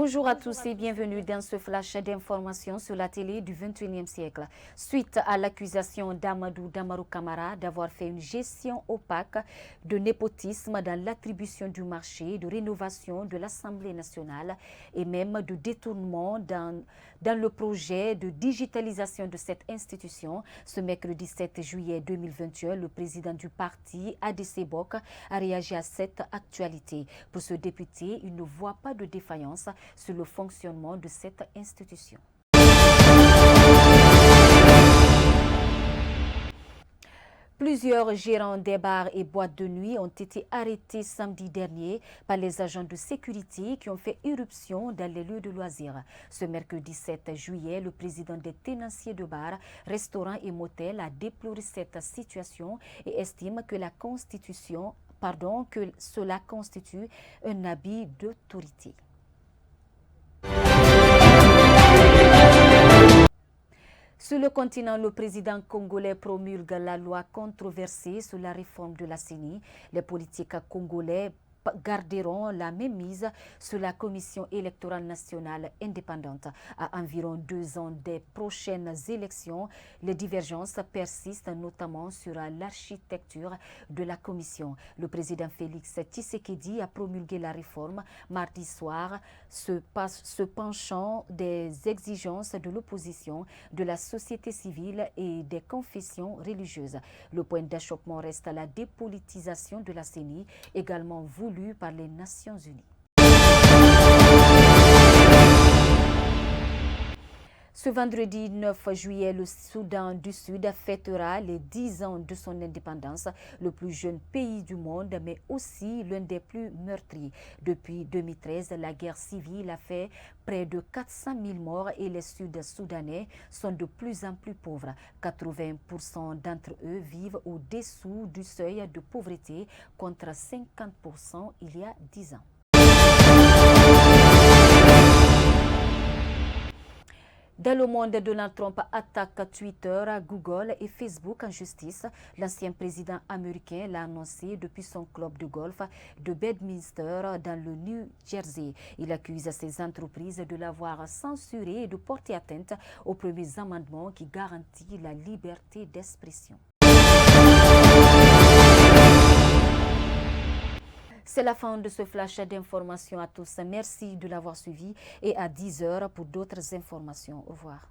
Bonjour à tous et bienvenue dans ce flash d'informations sur la télé du 21e siècle. Suite à l'accusation d'Amadou Damarou Camara d'avoir fait une gestion opaque de népotisme dans l'attribution du marché de rénovation de l'Assemblée nationale et même de détournement dans le projet de digitalisation de cette institution, ce mercredi 7 juillet 2021, le président du parti, ADC Bok, a réagi à cette actualité. Pour ce député, il ne voit pas de défaillance sur le fonctionnement de cette institution. Plusieurs gérants des bars et boîtes de nuit ont été arrêtés samedi dernier par les agents de sécurité qui ont fait irruption dans les lieux de loisirs. Ce mercredi 7 juillet, le président des tenanciers de bars, restaurants et motels a déploré cette situation et estime que cela constitue un abus d'autorité. Sur le continent, le président congolais promulgue la loi controversée sur la réforme de la CENI. Les politiques congolais garderont la même mise sur la Commission électorale nationale indépendante. À environ 2 ans des prochaines élections, les divergences persistent notamment sur l'architecture de la Commission. Le président Félix Tshisekedi a promulgué la réforme mardi soir, se penchant des exigences de l'opposition, de la société civile et des confessions religieuses. Le point d'achoppement reste la dépolitisation de la CENI, également voulue par les Nations Unies. Ce vendredi 9 juillet, le Soudan du Sud fêtera les 10 ans de son indépendance, le plus jeune pays du monde, mais aussi l'un des plus meurtris. Depuis 2013, la guerre civile a fait près de 400 000 morts et les Sud-Soudanais sont de plus en plus pauvres. 80% d'entre eux vivent au-dessous du seuil de pauvreté contre 50% il y a 10 ans. Dans le monde, Donald Trump attaque Twitter, Google et Facebook en justice. L'ancien président américain l'a annoncé depuis son club de golf de Bedminster dans le New Jersey. Il accuse ces entreprises de l'avoir censuré et de porter atteinte aux premiers amendements qui garantit la liberté d'expression. C'est la fin de ce flash d'informations à tous. Merci de l'avoir suivi et à 10 h pour d'autres informations. Au revoir.